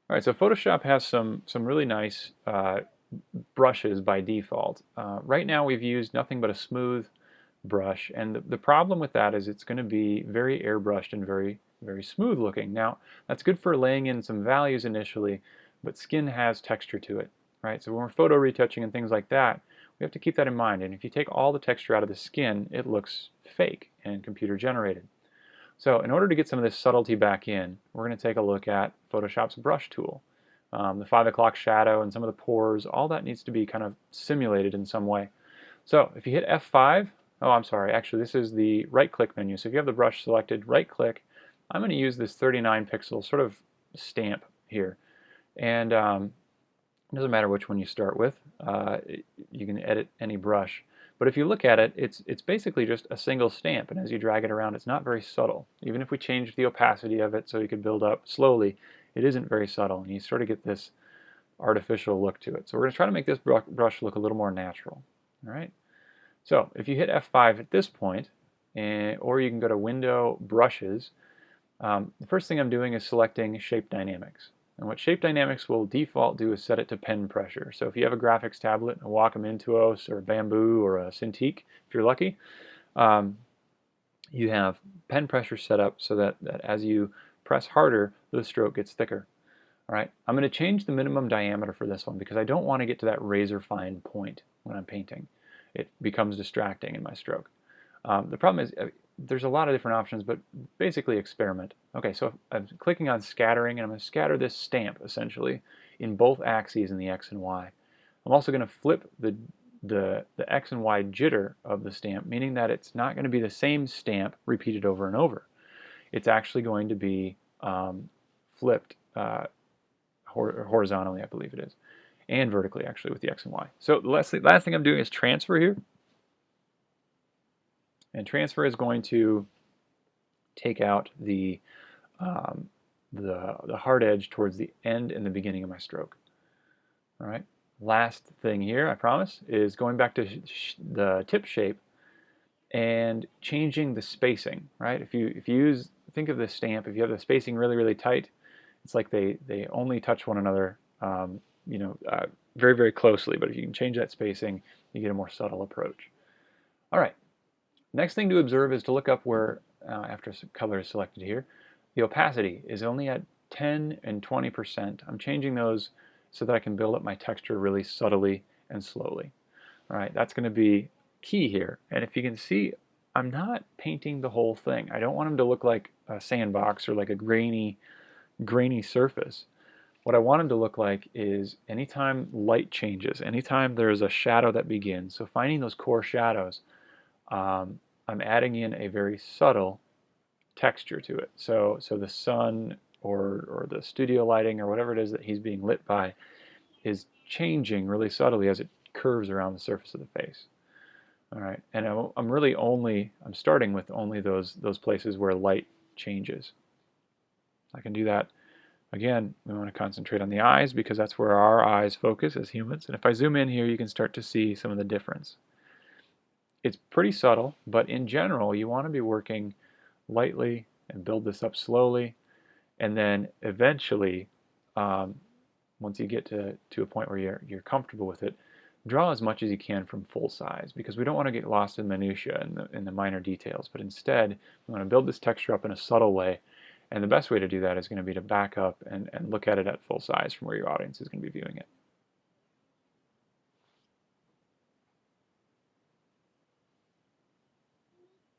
All right, so Photoshop has some really nice brushes by default. Right now we've used nothing but a smooth brush, and the problem with that is it's going to be very airbrushed and very smooth looking. Now that's good for laying in some values initially, but skin has texture to it, right? So when we're photo retouching and things like that, we have to keep that in mind. And if you take all the texture out of the skin, it looks fake and computer generated. So in order to get some of this subtlety back in, we're going to take a look at Photoshop's brush tool. The 5 o'clock shadow and some of the pores, all that needs to be kind of simulated in some way. So if you hit F5, oh I'm sorry, actually this is the right click menu. So if you have the brush selected, right click, I'm going to use this 39 pixel sort of stamp here. And it doesn't matter which one you start with, you can edit any brush. But if you look at it, it's basically just a single stamp, and as you drag it around, it's not very subtle. Even if we change the opacity of it so you could build up slowly, it isn't very subtle, and you sort of get this artificial look to it. So we're going to try to make this brush look a little more natural. All right. So if you hit F5 at this point, or you can go to Window, Brushes, the first thing I'm doing is selecting Shape Dynamics. And what Shape Dynamics will default do is set it to pen pressure. So if you have a graphics tablet, a Wacom Intuos or a Bamboo or a Cintiq, if you're lucky, you have pen pressure set up so that as you press harder, the stroke gets thicker. All right, I'm going to change the minimum diameter for this one because I don't want to get to that razor fine point when I'm painting. It becomes distracting in my stroke. The problem is there's a lot of different options, but basically experiment. Okay, so I'm clicking on scattering, and I'm going to scatter this stamp essentially in both axes in the X and Y. I'm also going to flip the X and Y jitter of the stamp, meaning that it's not going to be the same stamp repeated over and over. It's actually going to be flipped horizontally, I believe it is, and vertically actually with the X and Y. So the last thing I'm doing is transfer here. And transfer is going to take out the hard edge towards the end and the beginning of my stroke. All right. Last thing here, I promise, is going back to the tip shape and changing the spacing. Right. If you use, think of this stamp. If you have the spacing really tight, it's like they only touch one another, very closely. But if you can change that spacing, you get a more subtle approach. All right. Next thing to observe is to look up where, after color is selected here, the opacity is only at 10 and 20%. I'm changing those so that I can build up my texture really subtly and slowly. All right, that's going to be key here. And if you can see, I'm not painting the whole thing. I don't want them to look like a sandbox or like a grainy surface. What I want them to look like is anytime light changes, anytime there's a shadow that begins, so finding those core shadows, I'm adding in a very subtle texture to it. So the sun or the studio lighting or whatever it is that he's being lit by is changing really subtly as it curves around the surface of the face. All right, and I'm starting with only those places where light changes. I can do that. Again, we want to concentrate on the eyes because that's where our eyes focus as humans. And if I zoom in here, you can start to see some of the difference. It's pretty subtle, but in general, you want to be working lightly and build this up slowly. And then eventually, once you get to a point where you're comfortable with it, draw as much as you can from full size because we don't want to get lost in minutia and in the minor details. But instead, we want to build this texture up in a subtle way. And the best way to do that is going to be to back up and look at it at full size from where your audience is going to be viewing it.